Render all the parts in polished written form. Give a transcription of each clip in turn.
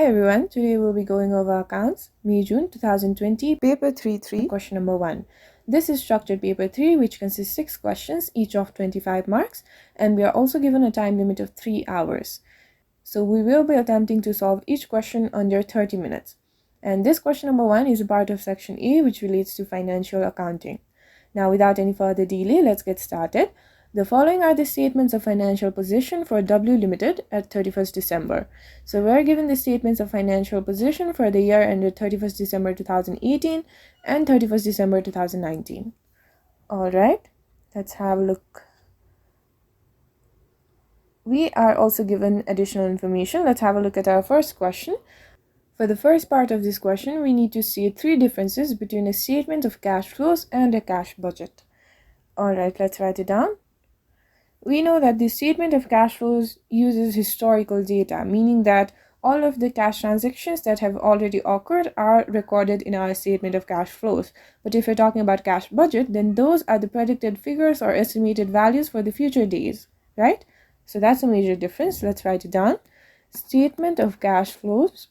everyone, today we'll be going over accounts, May June 2020, paper 3.3, question number 1. This is structured paper 3, which consists 6 questions, each of 25 marks, and we are also given a time limit of 3 hours. So we will be attempting to solve each question under 30 minutes. And this question number 1 is a part of section A, which relates to financial accounting. Now, without any further delay, let's get started. The following are the statements of financial position for W Limited at 31st December. So we're given the statements of financial position for the year ended 31st December 2018 and 31st December 2019. Alright, let's have a look. We are also given additional information. Let's have a look at our first question. For the first part of this question, we need to state 3 differences between a statement of cash flows and a cash budget. Alright, let's write it down. We know that the statement of cash flows uses historical data, meaning that all of the cash transactions that have already occurred are recorded in our statement of cash flows. But if we're talking about cash budget, then those are the predicted figures or estimated values for the future days, right? So that's a major difference. Let's write it down. Statement of cash flows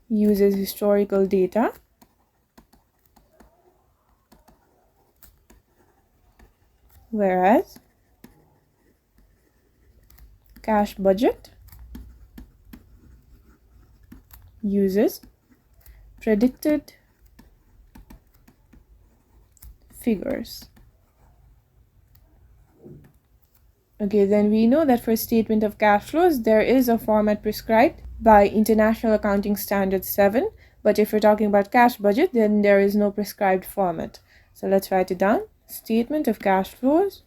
uses historical data, whereas cash budget uses predicted figures. Okay, then we know that for statement of cash flows, there is a format prescribed by International Accounting Standard 7, but if we're talking about cash budget, then there is no prescribed format. So let's write it down. Statement of cash flows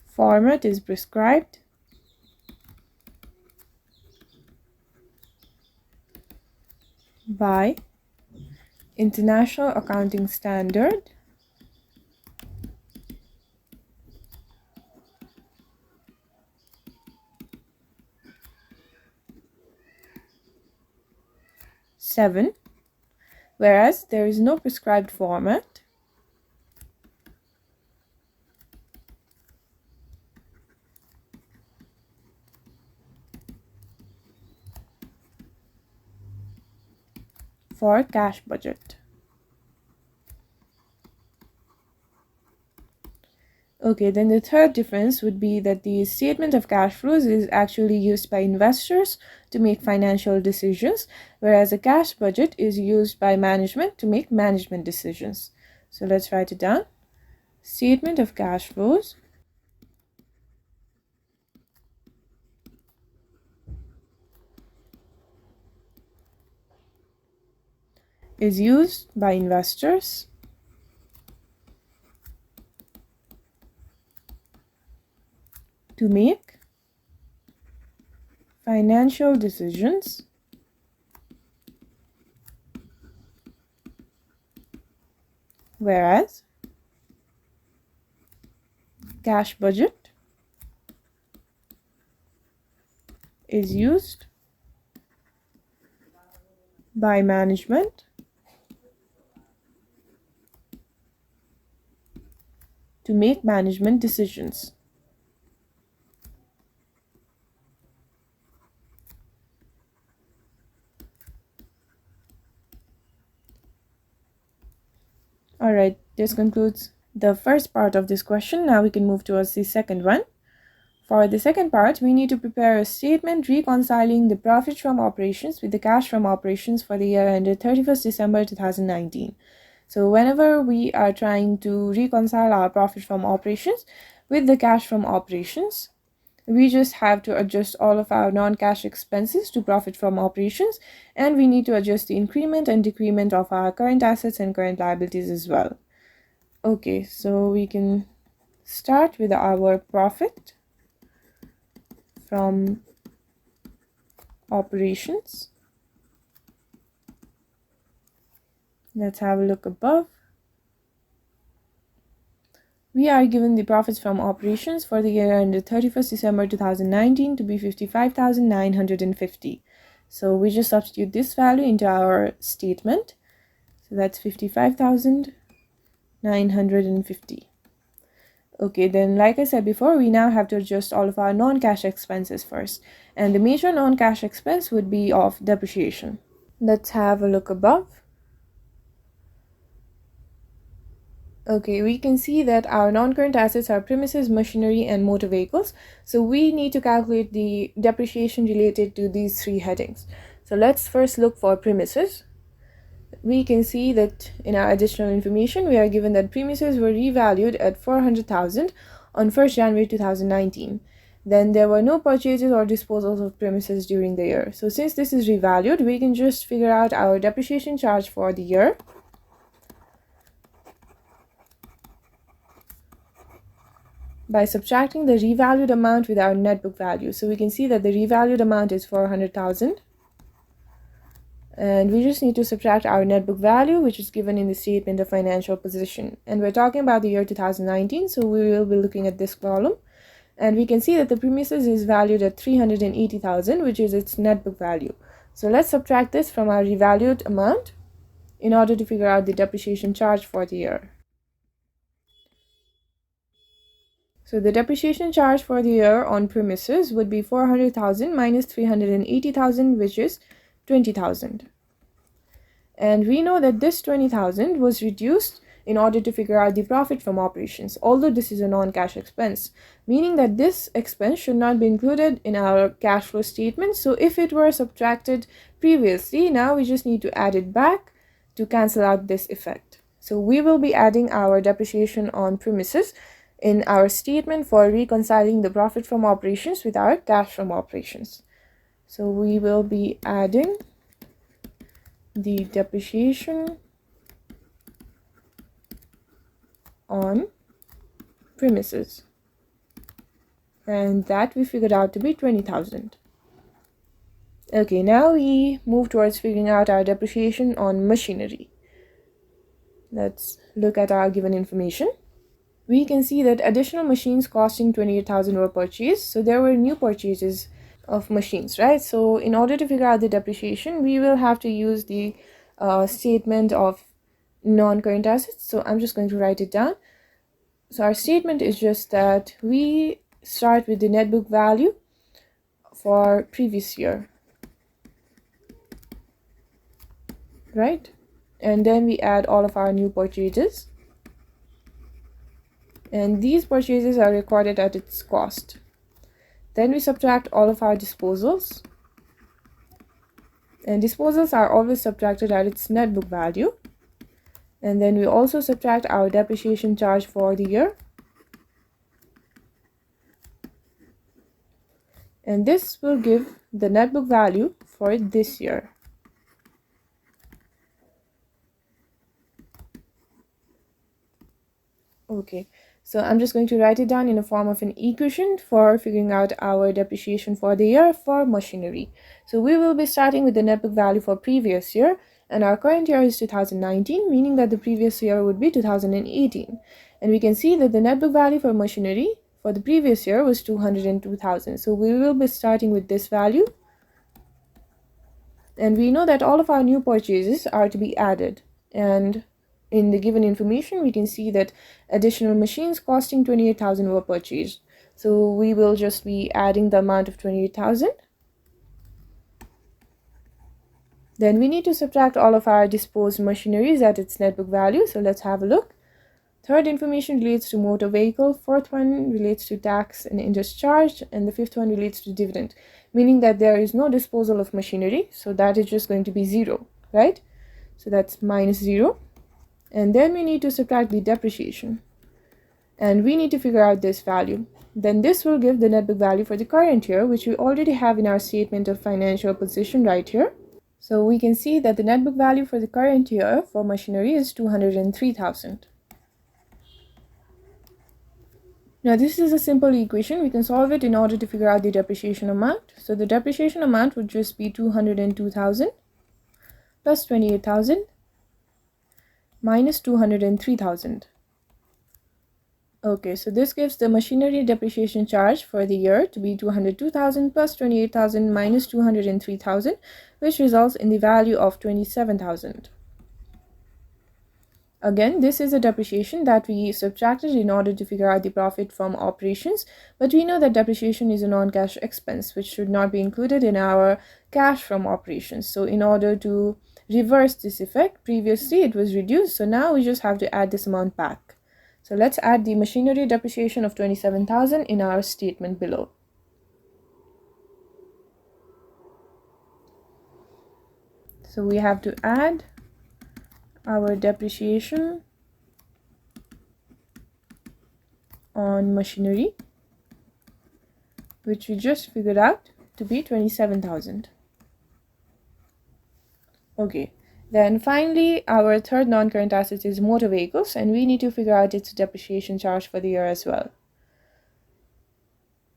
format is prescribed by International Accounting Standard 7, whereas there is no prescribed format for cash budget. Okay, then the third difference would be that the statement of cash flows is actually used by investors to make financial decisions, whereas a cash budget is used by management to make management decisions. So let's write it down. Statement of cash flows is used by investors to make financial decisions, whereas cash budget is used by management to make management decisions. Alright, this concludes the first part of this question. Now we can move towards the second one. For the second part, we need to prepare a statement reconciling the profit from operations with the cash from operations for the year ended 31st December 2019. So whenever we are trying to reconcile our profit from operations with the cash from operations, we just have to adjust all of our non-cash expenses to profit from operations, and we need to adjust the increment and decrement of our current assets and current liabilities as well. Okay, so we can start with our profit from operations. Let's have a look above. We are given the profits from operations for the year ended 31st December 2019 to be 55,950. So we just substitute this value into our statement. So that's 55,950. Okay, then like I said before, we now have to adjust all of our non-cash expenses first. And the major non-cash expense would be of depreciation. Let's have a look above. Okay, we can see that our non-current assets are premises, machinery, and motor vehicles. So we need to calculate the depreciation related to these three headings. So let's first look for premises. We can see that in our additional information, we are given that premises were revalued at 400,000 on 1st January 2019. Then there were no purchases or disposals of premises during the year. So since this is revalued, we can just figure out our depreciation charge for the year. By subtracting the revalued amount with our net book value. So we can see that the revalued amount is 400,000. And we just need to subtract our net book value, which is given in the statement of financial position. And we're talking about the year 2019, so we will be looking at this column. And we can see that the premises is valued at 380,000, which is its net book value. So let's subtract this from our revalued amount in order to figure out the depreciation charge for the year. So the depreciation charge for the year on premises would be 400,000 minus 380,000, which is 20,000. And we know that this 20,000 was reduced in order to figure out the profit from operations, although this is a non-cash expense, meaning that this expense should not be included in our cash flow statement. So if it were subtracted previously, now we just need to add it back to cancel out this effect. So we will be adding our depreciation on premises in our statement for reconciling the profit from operations with our cash from operations. So we will be adding the depreciation on premises, and that we figured out to be 20,000. Okay, now we move towards figuring out our depreciation on machinery. Let's look at our given information. We can see that additional machines costing 28,000 were purchased, so there were new purchases of machines, right? So in order to figure out the depreciation, we will have to use the statement of non-current assets. So I'm just going to write it down. So our statement is just that we start with the net book value for previous year, right? And then we add all of our new purchases, and these purchases are recorded at its cost. Then we subtract all of our disposals, and disposals are always subtracted at its net book value. And then we also subtract our depreciation charge for the year, and this will give the net book value for this year. Okay, so I'm just going to write it down in a form of an equation for figuring out our depreciation for the year for machinery. So we will be starting with the net book value for previous year, and our current year is 2019, meaning that the previous year would be 2018. And we can see that the net book value for machinery for the previous year was 202,000. So we will be starting with this value. And we know that all of our new purchases are to be added. And in the given information, we can see that additional machines costing 28,000 were purchased. So we will just be adding the amount of 28,000. Then we need to subtract all of our disposed machineries at its net book value. So let's have a look. Third information relates to motor vehicle. Fourth one relates to tax and interest charged. And the fifth one relates to dividend, meaning that there is no disposal of machinery. So that is just going to be 0, right? So that's minus 0. And then we need to subtract the depreciation. And we need to figure out this value. Then this will give the net book value for the current year, which we already have in our statement of financial position right here. So we can see that the net book value for the current year for machinery is 203,000. Now this is a simple equation. We can solve it in order to figure out the depreciation amount. So the depreciation amount would just be 202,000 plus 28,000 minus 203,000. Okay, so this gives the machinery depreciation charge for the year to be 202,000 plus 28,000 minus 203,000, which results in the value of 27,000. Again, this is a depreciation that we subtracted in order to figure out the profit from operations, but we know that depreciation is a non-cash expense which should not be included in our cash from operations. So in order to reverse this effect, previously it was reduced, so now we just have to add this amount back. So let's add the machinery depreciation of 27,000 in our statement below. So we have to add our depreciation on machinery, which we just figured out to be 27,000. Okay, then finally our third non-current asset is motor vehicles, and we need to figure out its depreciation charge for the year as well.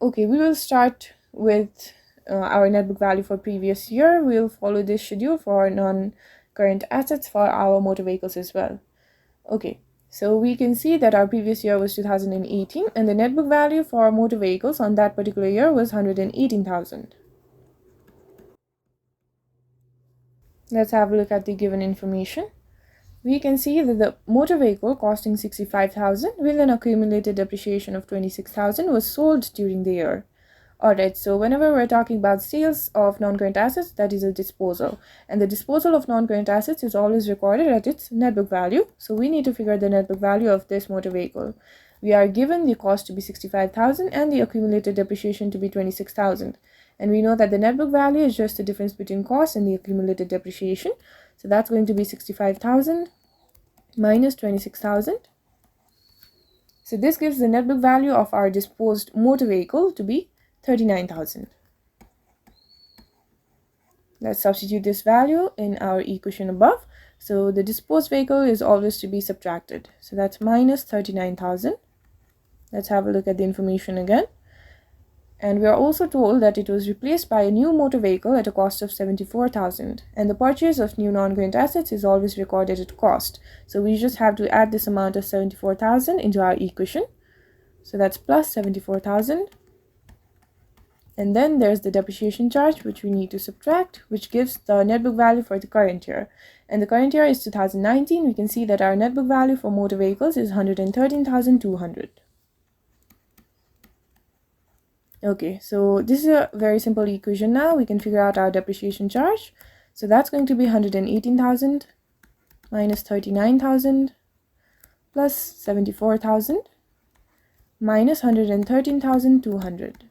Okay, we will start with our net book value for previous year. We'll follow this schedule for non-current assets for our motor vehicles as well. Okay, so we can see that our previous year was 2018, and the net book value for motor vehicles on that particular year was 118,000. Let's have a look at the given information. We can see that the motor vehicle costing 65,000 with an accumulated depreciation of 26,000 was sold during the year. Alright, so whenever we're talking about sales of non-current assets, that is a disposal. And the disposal of non-current assets is always recorded at its net book value. So we need to figure the net book value of this motor vehicle. We are given the cost to be 65,000 and the accumulated depreciation to be 26,000. And we know that the net book value is just the difference between cost and the accumulated depreciation. So that's going to be 65,000 minus 26,000. So this gives the net book value of our disposed motor vehicle to be 39,000. Let's substitute this value in our equation above. So the disposed vehicle is always to be subtracted. So that's minus 39,000. Let's have a look at the information again. And we are also told that it was replaced by a new motor vehicle at a cost of 74,000. And the purchase of new non-current assets is always recorded at cost. So we just have to add this amount of 74,000 into our equation. So that's plus 74,000. And then there's the depreciation charge, which we need to subtract, which gives the net book value for the current year. And the current year is 2019. We can see that our net book value for motor vehicles is 113,200. Okay, so this is a very simple equation now. We can figure out our depreciation charge. So that's going to be 118,000 minus 39,000 plus 74,000 minus 113,200.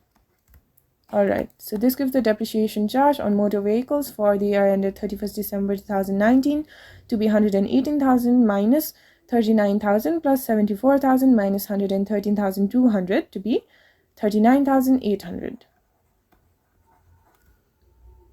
Alright, so this gives the depreciation charge on motor vehicles for the year ended 31st December 2019 to be 118,000 minus 39,000 plus 74,000 minus 113,200 to be 39,800.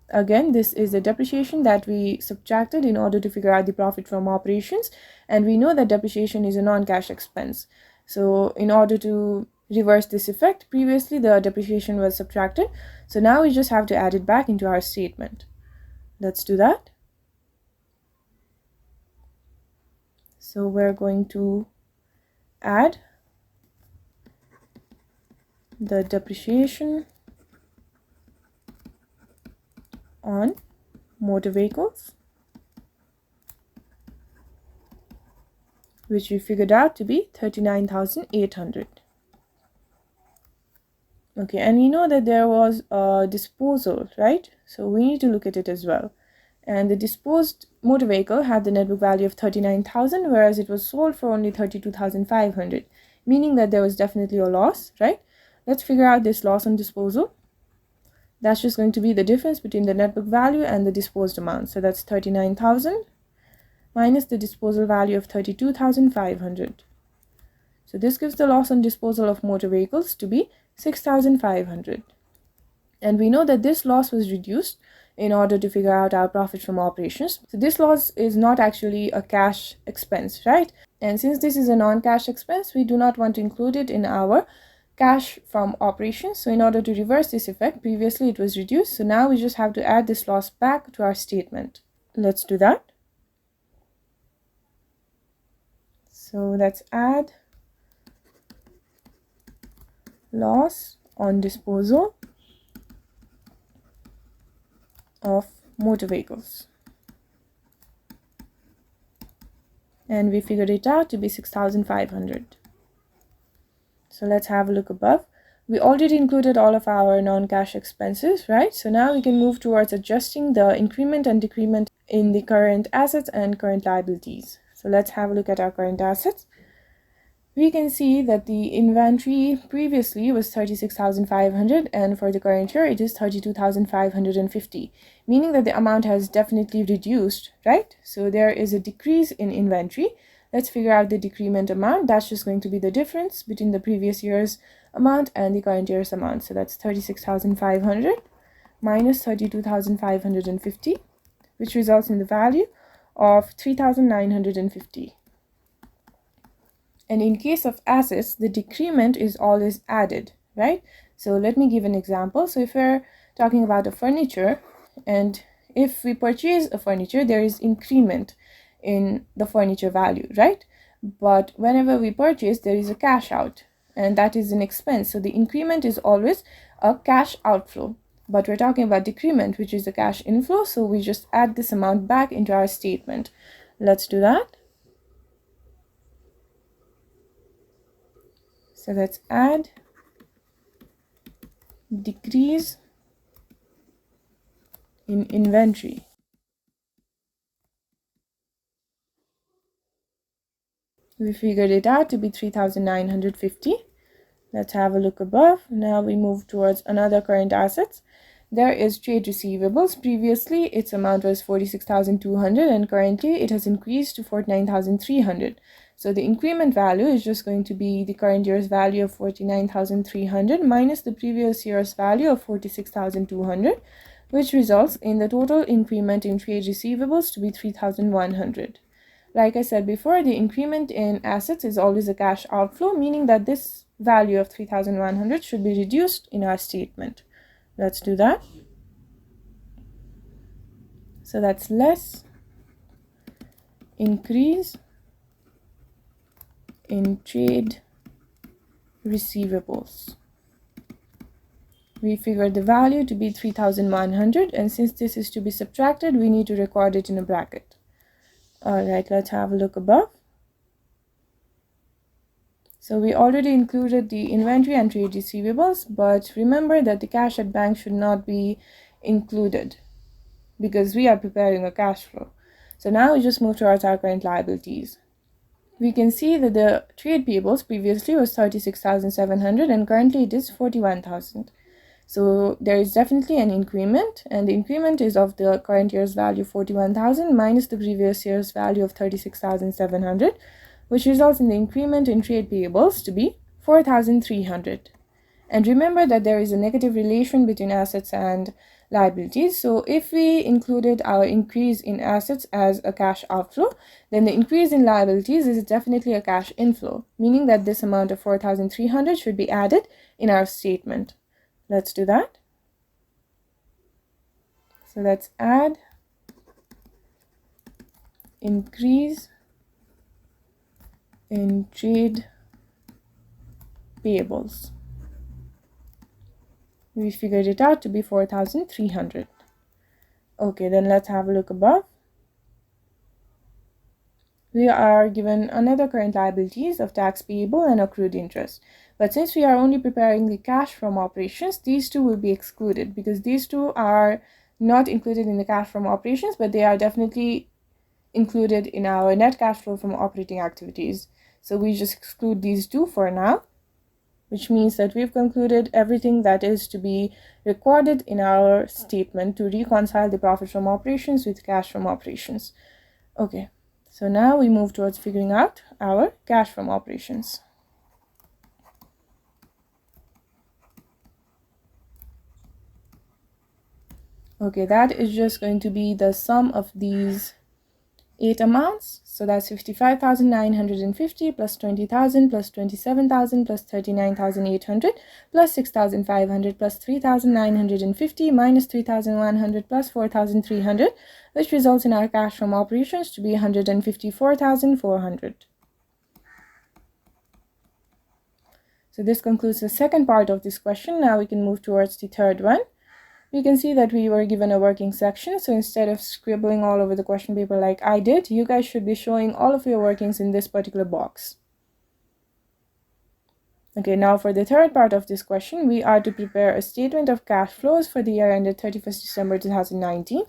Again, this is the depreciation that we subtracted in order to figure out the profit from operations, and we know that depreciation is a non-cash expense. So in order to reverse this effect, previously the depreciation was subtracted, so now we just have to add it back into our statement. Let's do that. So we're going to add the depreciation on motor vehicles, which we figured out to be 39,800. Okay, and we know that there was a disposal, right? So we need to look at it as well. And the disposed motor vehicle had the net book value of 39,000, whereas it was sold for only 32,500, meaning that there was definitely a loss, right? Let's figure out this loss on disposal. That's just going to be the difference between the net book value and the disposed amount. So that's 39,000 minus the disposal value of 32,500. So this gives the loss on disposal of motor vehicles to be 6,500. And we know that this loss was reduced in order to figure out our profit from operations. So this loss is not actually a cash expense, right? And since this is a non-cash expense, we do not want to include it in our cash from operations. So in order to reverse this effect, previously it was reduced, so now we just have to add this loss back to our statement. Let's do that. So let's add loss on disposal of motor vehicles. and we figured it out to be 6,500. So let's have a look above. We already included all of our non-cash expenses, right? So now we can move towards adjusting the increment and decrement in the current assets and current liabilities. So let's have a look at our current assets. We can see that the inventory previously was 36,500 and for the current year it is 32,550, meaning that the amount has definitely reduced, right? So there is a decrease in inventory. Let's figure out the decrement amount. That's just going to be the difference between the previous year's amount and the current year's amount. So that's 36,500 minus 32,550, which results in the value of 3,950. And in case of assets, the decrement is always added, right? So let me give an example. So if we're talking about a furniture, and if we purchase a furniture, there is increment in the furniture value, right? But whenever we purchase, there is a cash out, and that is an expense. So the increment is always a cash outflow. But we're talking about decrement, which is a cash inflow. So we just add this amount back into our statement. Let's do that. So let's add decrease in inventory. We figured it out to be 3,950. Let's have a look above. Now we move towards another current assets. There is trade receivables. Previously its amount was 46,200 and currently it has increased to 49,300. So the increment value is just going to be the current year's value of 49,300 minus the previous year's value of 46,200, which results in the total increment in trade receivables to be 3,100. Like I said before, the increment in assets is always a cash outflow, meaning that this value of 3,100 should be reduced in our statement. Let's do that. So that's less increase in trade receivables. We figured the value to be 3,100, and since this is to be subtracted, we need to record it in a bracket. Alright, let's have a look above. So we already included the inventory and trade receivables, but remember that the cash at bank should not be included because we are preparing a cash flow. So now we just move towards our current liabilities. We can see that the trade payables previously was 36,700 and currently it is 41,000. So there is definitely an increment, and the increment is of the current year's value 41,000 minus the previous year's value of 36,700, which results in the increment in trade payables to be 4,300. And remember that there is a negative relation between assets and liabilities. So if we included our increase in assets as a cash outflow, then the increase in liabilities is definitely a cash inflow, meaning that this amount of 4,300 should be added in our statement. Let's do that. So let's add increase in trade payables. We figured it out to be 4,300. Okay, then let's have a look above. We are given another current liabilities of tax payable and accrued interest. But since we are only preparing the cash from operations, these two will be excluded because these two are not included in the cash from operations, but they are definitely included in our net cash flow from operating activities. So we just exclude these two for now, which means that we've concluded everything that is to be recorded in our statement to reconcile the profit from operations with cash from operations. Okay, so now we move towards figuring out our cash from operations. Okay, that is just going to be the sum of these 8 amounts. So that's 55,950 plus 20,000 plus 27,000 plus 39,800 plus 6,500 plus 3,950 minus 3,100 plus 4,300, which results in our cash from operations to be 154,400. So this concludes the second part of this question. Now we can move towards the third one. you can see that we were given a working section. So instead of scribbling all over the question paper like I did, you guys should be showing all of your workings in this particular box. Okay, now for the third part of this question, we are to prepare a statement of cash flows for the year ended 31st December 2019.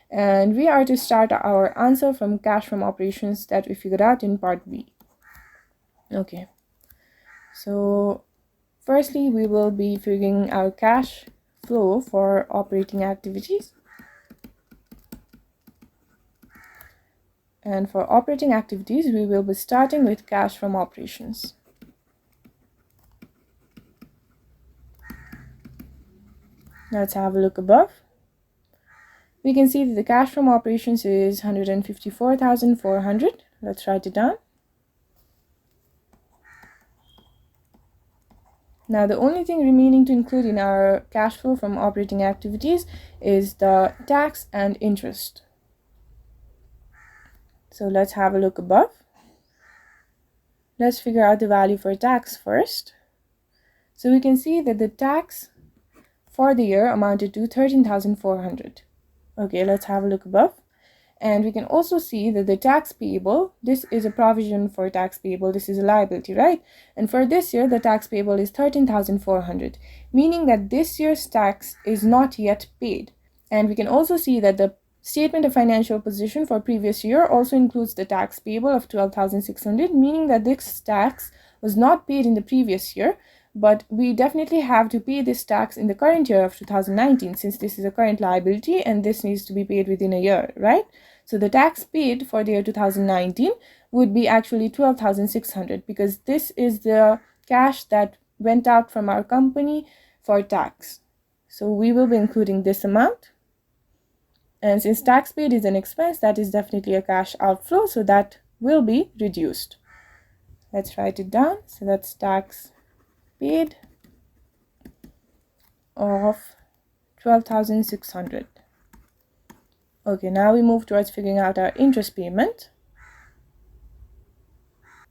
And we are to start our answer from cash from operations that we figured out in part B. Okay, so firstly, we will be figuring out cash flow for operating activities. And for operating activities, we will be starting with cash from operations. Let's have a look above. We can see that the cash from operations is 154,400. Let's write it down. Now the only thing remaining to include in our cash flow from operating activities is the tax and interest. So let's have a look above. Let's figure out the value for tax first. So we can see that the tax for the year amounted to 13,400. Okay, let's have a look above. And we can also see that the tax payable, this is a provision for tax payable, this is a liability, right? And for this year, the tax payable is 13,400, meaning that this year's tax is not yet paid. And we can also see that the statement of financial position for previous year also includes the tax payable of 12,600, meaning that this tax was not paid in the previous year, but we definitely have to pay this tax in the current year of 2019, since this is a current liability and this needs to be paid within a year, right? So the tax paid for the year 2019 would be actually 12,600, because this is the cash that went out from our company for tax. So we will be including this amount. And since tax paid is an expense, that is definitely a cash outflow, so that will be reduced. Let's write it down. So that's tax paid of 12,600. Okay, now we move towards figuring out our interest payment.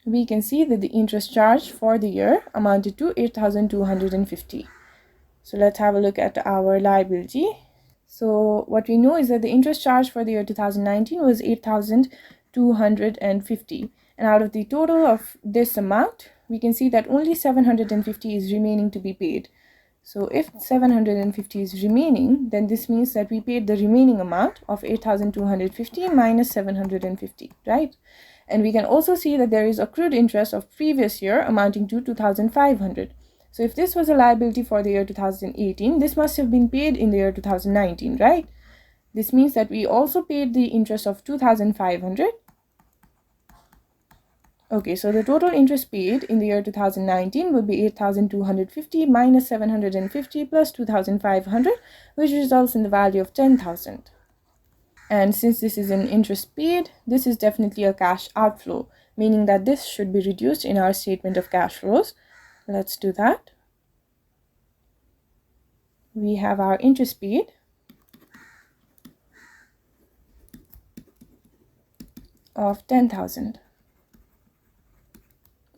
We can see that the interest charge for the year amounted to 8,250. So let's have a look at our liability. So what we know is that the interest charge for the year 2019 was 8,250. And out of the total of this amount, we can see that only 750 is remaining to be paid. So if 750 is remaining, then this means that we paid the remaining amount of 8,250 minus 750, right? And we can also see that there is accrued interest of previous year amounting to 2,500. So if this was a liability for the year 2018, this must have been paid in the year 2019, right? This means that we also paid the interest of 2,500. Okay, so the total interest paid in the year 2019 would be 8,250 minus 750 plus 2,500, which results in the value of 10,000. And since this is an interest paid, this is definitely a cash outflow, meaning that this should be reduced in our statement of cash flows. Let's do that. We have our interest paid of 10,000.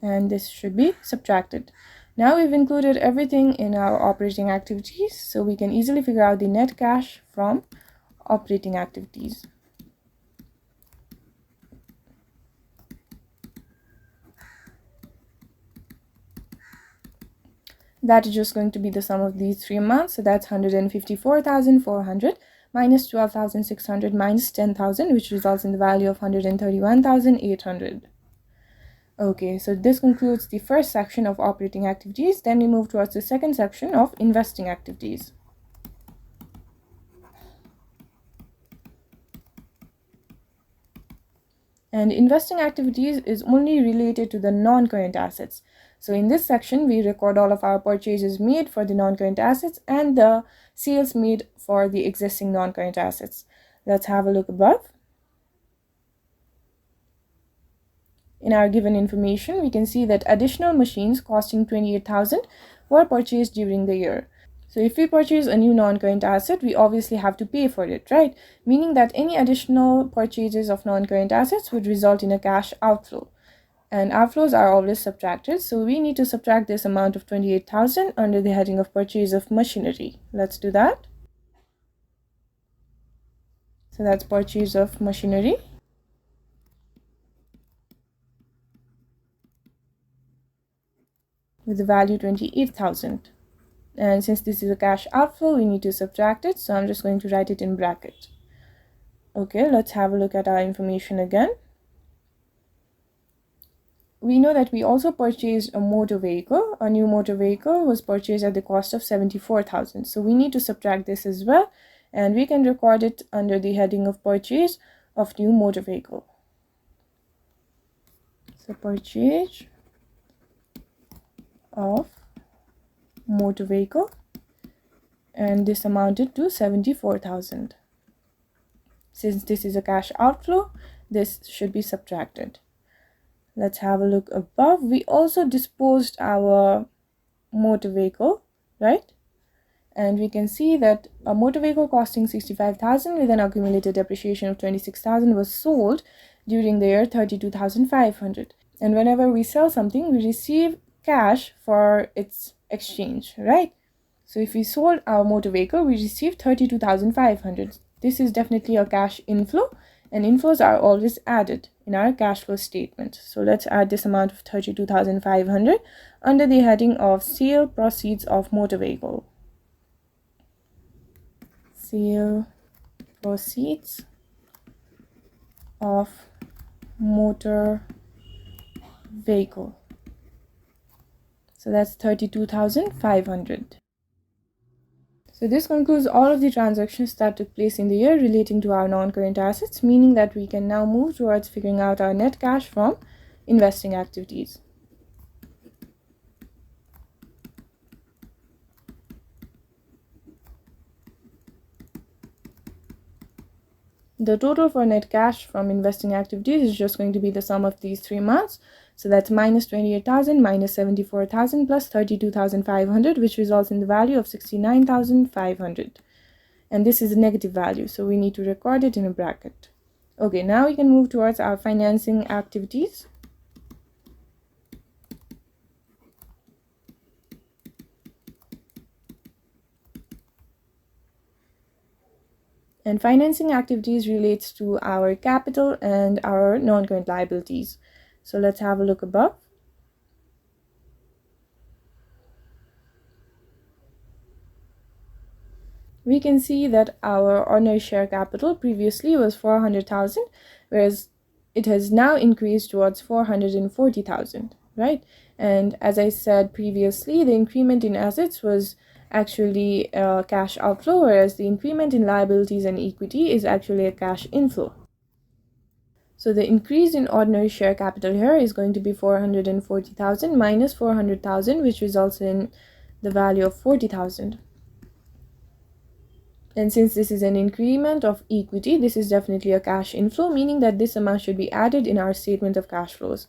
And this should be subtracted. Now we've included everything in our operating activities, so we can easily figure out the net cash from operating activities. That is just going to be the sum of these three amounts, so that's 154,400 minus 12,600 minus 10,000, which results in the value of 131,800. Okay, so this concludes the first section of operating activities. Then we move towards the second section of investing activities. And investing activities is only related to the non-current assets. So in this section, we record all of our purchases made for the non-current assets and the sales made for the existing non-current assets. Let's have a look above. In our given information, we can see that additional machines costing 28,000 were purchased during the year. So if we purchase a new non-current asset, we obviously have to pay for it, right? Meaning that any additional purchases of non-current assets would result in a cash outflow. And outflows are always subtracted, so we need to subtract this amount of 28,000 under the heading of purchase of machinery. Let's do that. So that's purchase of machinery. With the value 28,000. And since this is a cash outflow, we need to subtract it. So I'm just going to write it in bracket. Okay, let's have a look at our information again. We know that we also purchased a motor vehicle. A new motor vehicle was purchased at the cost of 74,000. So we need to subtract this as well. And we can record it under the heading of purchase of new motor vehicle. So purchase of motor vehicle, and this amounted to 74,000. Since this is a cash outflow, this should be subtracted. Let's have a look above. We also disposed our motor vehicle, right? And we can see that a motor vehicle costing 65,000 with an accumulated depreciation of 26,000 was sold during the year 32,500. And whenever we sell something, we receive cash for its exchange, right? So if we sold our motor vehicle, we received 32,500. This is definitely a cash inflow, and inflows are always added in our cash flow statement. So let's add this amount of 32,500 under the heading of sale proceeds of motor vehicle. Sale proceeds of motor vehicle. So that's 32,500. So this concludes all of the transactions that took place in the year relating to our non-current assets, meaning that we can now move towards figuring out our net cash from investing activities. The total for net cash from investing activities is just going to be the sum of these three amounts. So that's minus 28,000, minus 74,000, plus 32,500, which results in the value of 69,500. And this is a negative value, so we need to record it in a bracket. Okay, now we can move towards our financing activities. And financing activities relates to our capital and our non-current liabilities. So let's have a look above. We can see that our ordinary share capital previously was 400,000, whereas it has now increased towards 440,000, right? And as I said previously, the increment in assets was actually a cash outflow, whereas the increment in liabilities and equity is actually a cash inflow. So the increase in ordinary share capital here is going to be 440,000 minus 400,000, which results in the value of 40,000. And since this is an increment of equity, this is definitely a cash inflow, meaning that this amount should be added in our statement of cash flows.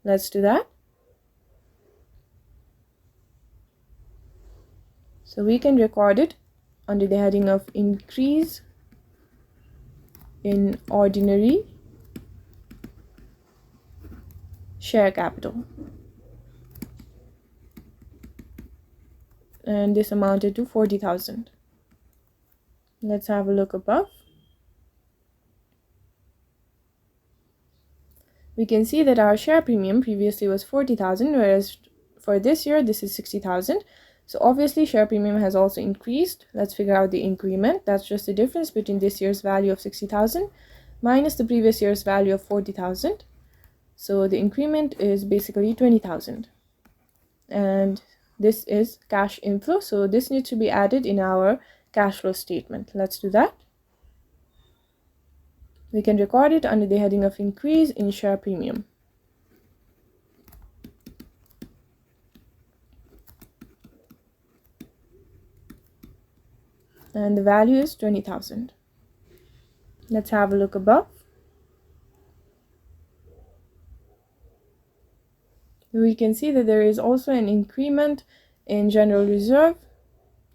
Let's do that. So we can record it under the heading of increase in ordinary share capital. And this amounted to 40,000. Let's have a look above. We can see that our share premium previously was 40,000, whereas for this year, this is 60,000. So obviously share premium has also increased. Let's figure out the increment. That's just the difference between this year's value of 60,000 minus the previous year's value of 40,000. So the increment is basically 20,000. And this is cash inflow. So this needs to be added in our cash flow statement. Let's do that. We can record it under the heading of increase in share premium. And the value is 20,000. Let's have a look above. We can see that there is also an increment in general reserve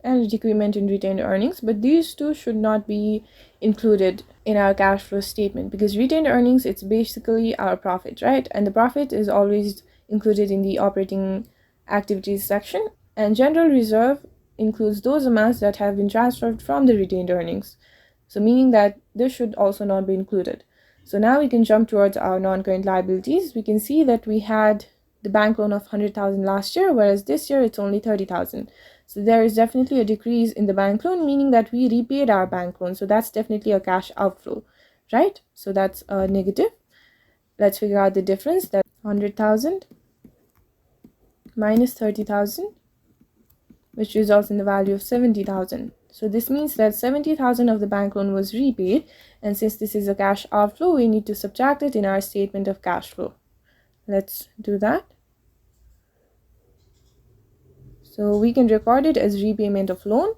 and a decrement in retained earnings, but these two should not be included in our cash flow statement because retained earnings, it's basically our profit, right? And the profit is always included in the operating activities section, and general reserve includes those amounts that have been transferred from the retained earnings. So meaning that this should also not be included. So now we can jump towards our non-current liabilities. We can see that we had the bank loan of 100,000 last year, whereas this year it's only 30,000. So there is definitely a decrease in the bank loan, meaning that we repaid our bank loan. So that's definitely a cash outflow, right? So that's a negative. Let's figure out the difference. That 100,000 minus 30,000, which results in the value of 70,000. So this means that 70,000 of the bank loan was repaid, and since this is a cash outflow, we need to subtract it in our statement of cash flow. Let's do that. So we can record it as repayment of loan,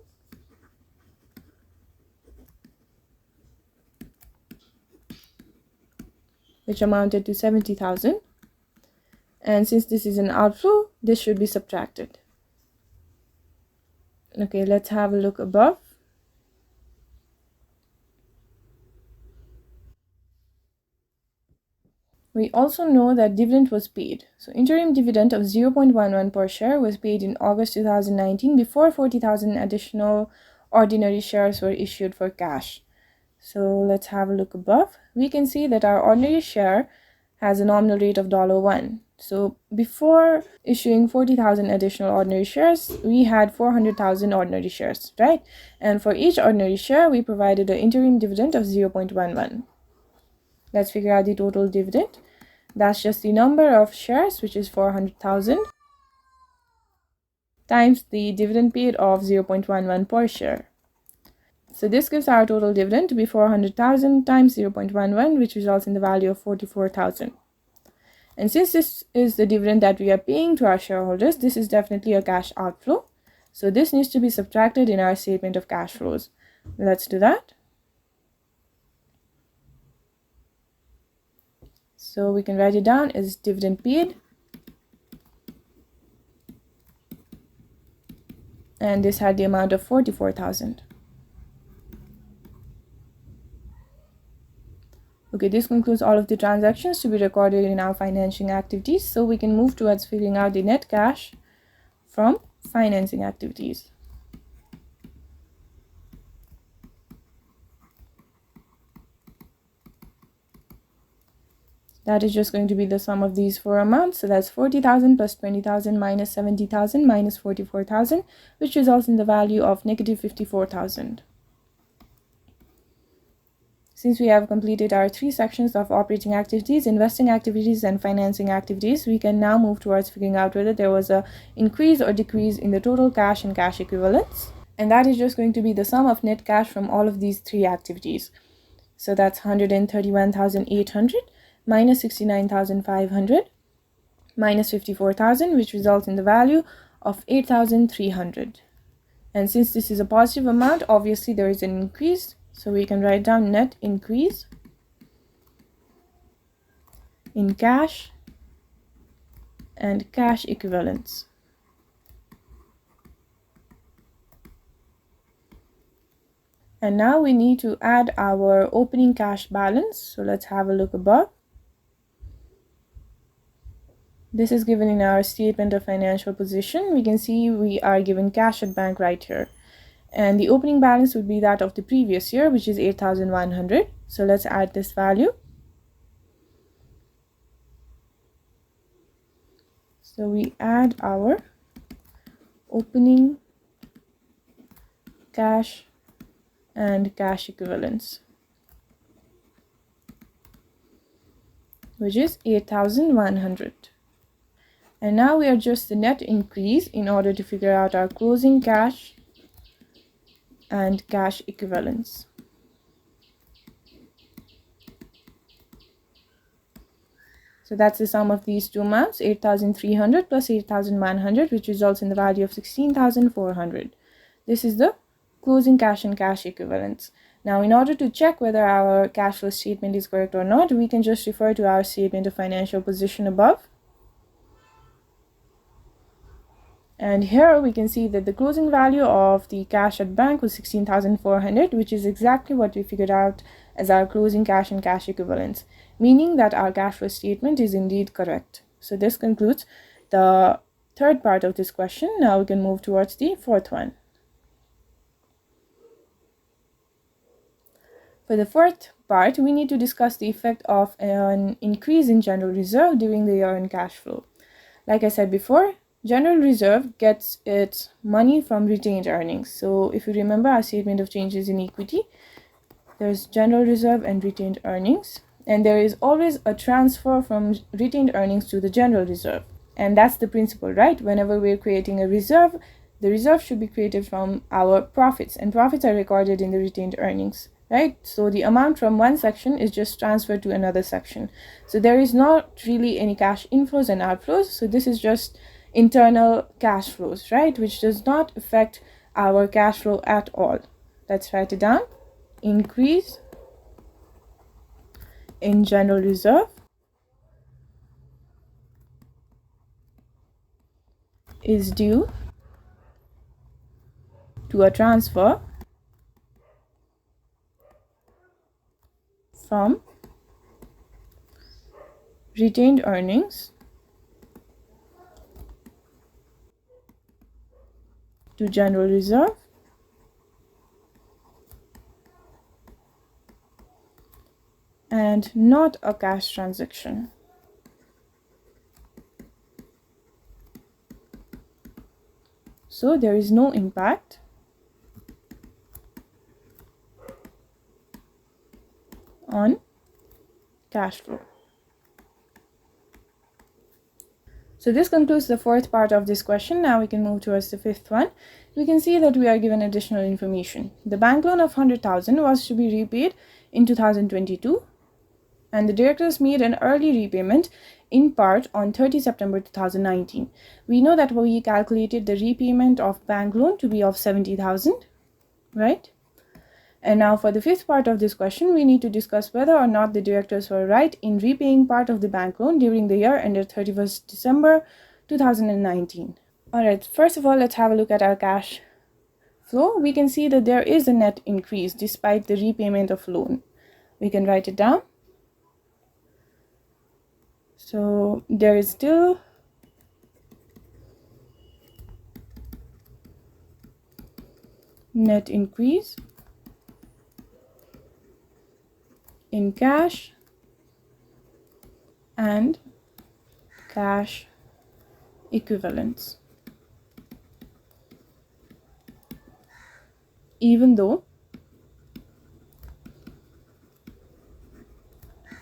which amounted to 70,000. And since this is an outflow, this should be subtracted. Okay, let's have a look above. We also know that dividend was paid. So interim dividend of 0.11 per share was paid in August 2019 before 40,000 additional ordinary shares were issued for cash. So let's have a look above. We can see that our ordinary share has a nominal rate of $1. So before issuing 40,000 additional ordinary shares, we had 400,000 ordinary shares, right? And for each ordinary share, we provided an interim dividend of 0.11. Let's figure out the total dividend. That's just the number of shares, which is 400,000, times the dividend paid of 0.11 per share. So this gives our total dividend to be 400,000 times 0.11, which results in the value of 44,000. And since this is the dividend that we are paying to our shareholders, this is definitely a cash outflow. So this needs to be subtracted in our statement of cash flows. Let's do that. So we can write it down as dividend paid. And this had the amount of 44,000. Okay, this concludes all of the transactions to be recorded in our financing activities. So we can move towards figuring out the net cash from financing activities. That is just going to be the sum of these four amounts. So that's 40,000 plus 20,000 minus 70,000 minus 44,000, which results in the value of negative 54,000. Since we have completed our three sections of operating activities, investing activities, and financing activities, we can now move towards figuring out whether there was an increase or decrease in the total cash and cash equivalents. And that is just going to be the sum of net cash from all of these three activities. So that's 131,800 minus 69,500 minus 54,000, which results in the value of 8,300. And since this is a positive amount, obviously there is an increase. So we can write down net increase in cash and cash equivalents. And now we need to add our opening cash balance. So let's have a look above. This is given in our statement of financial position. We can see we are given cash at bank right here. And the opening balance would be that of the previous year, which is 8,100. So let's add this value. So we add our opening cash and cash equivalents, which is 8,100. And now we adjust the net increase in order to figure out our closing cash and cash equivalents. So that's the sum of these two amounts, 8,300 plus 8,100, which results in the value of 16,400. This is the closing cash and cash equivalents. Now, in order to check whether our cash flow statement is correct or not, we can just refer to our statement of financial position above. And here we can see that the closing value of the cash at bank was 16,400, which is exactly what we figured out as our closing cash and cash equivalents, meaning that our cash flow statement is indeed correct. So this concludes the third part of this question. Now we can move towards the fourth one. For the fourth part, we need to discuss the effect of an increase in general reserve during the year-end cash flow. Like I said before, general reserve gets its money from retained earnings. So if you remember our statement of changes in equity, there's general reserve and retained earnings, and there is always a transfer from retained earnings to the general reserve. And that's the principle, right? Whenever we're creating a reserve, the reserve should be created from our profits, and profits are recorded in the retained earnings, right? So the amount from one section is just transferred to another section. So there is not really any cash inflows and outflows. So this is just internal cash flows, right? Which does not affect our cash flow at all. Let's write it down. Increase in general reserve is due to a transfer from retained earnings to general reserve and not a cash transaction. So there is no impact on cash flow. So this concludes the fourth part of this question. Now we can move towards the fifth one. We can see that we are given additional information. The bank loan of 100,000 was to be repaid in 2022, and the directors made an early repayment in part on 30 September 2019. We know that we calculated the repayment of bank loan to be of 70,000, right? And now for the fifth part of this question, we need to discuss whether or not the directors were right in repaying part of the bank loan during the year ended 31st December 2019. Alright, first of all, let's have a look at our cash flow. We can see that there is a net increase despite the repayment of loan. We can write it down. So there is still net increase in cash and cash equivalents, even though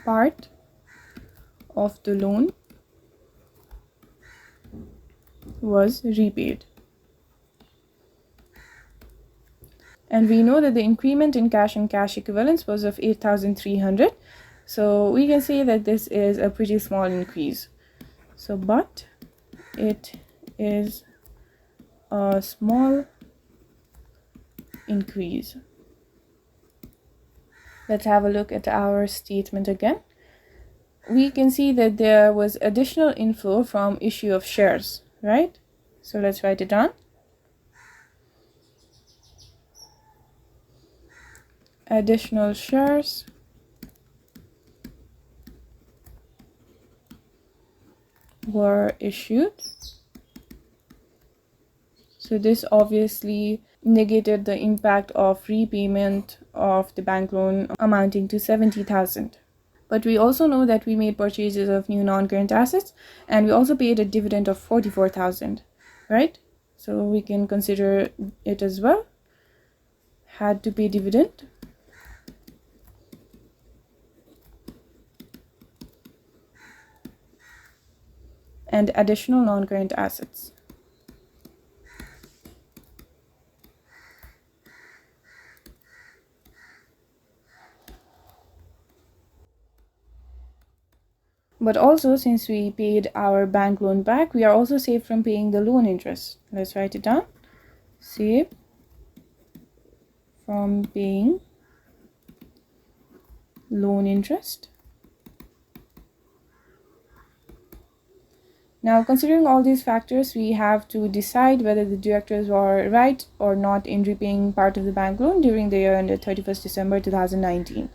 part of the loan was repaid. And we know that the increment in cash and cash equivalents was of 8,300. So we can say that this is a pretty small increase. So, but it is a small increase. Let's have a look at our statement again. We can see that there was additional inflow from issue of shares, right? So let's write it down. Additional shares were issued. So this obviously negated the impact of repayment of the bank loan amounting to 70,000. But we also know that we made purchases of new non-current assets, and we also paid a dividend of 44,000, right? So we can consider it as well. Had to pay dividend. And additional non-current assets. But also, since we paid our bank loan back, we are also saved from paying the loan interest. Let's write it down. Saved from paying loan interest. Now, considering all these factors, we have to decide whether the directors were right or not in repaying part of the bank loan during the year ended 31st December 2019.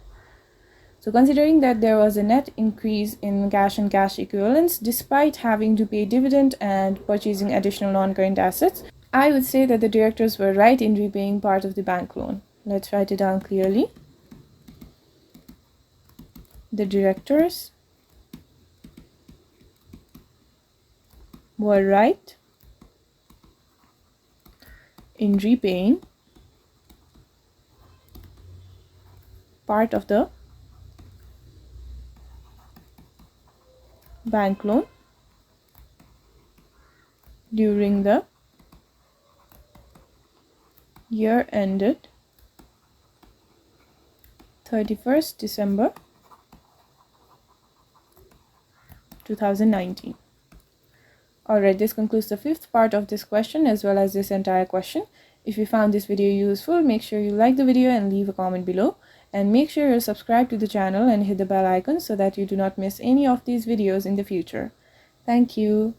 So considering that there was a net increase in cash and cash equivalents despite having to pay dividend and purchasing additional non-current assets, I would say that the directors were right in repaying part of the bank loan. Let's write it down clearly. the directors were right in repaying part of the bank loan during the year ended 31st December 2019. Alright, this concludes the fifth part of this question as well as this entire question. If you found this video useful, make sure you like the video and leave a comment below. And make sure you're subscribed to the channel and hit the bell icon so that you do not miss any of these videos in the future. Thank you.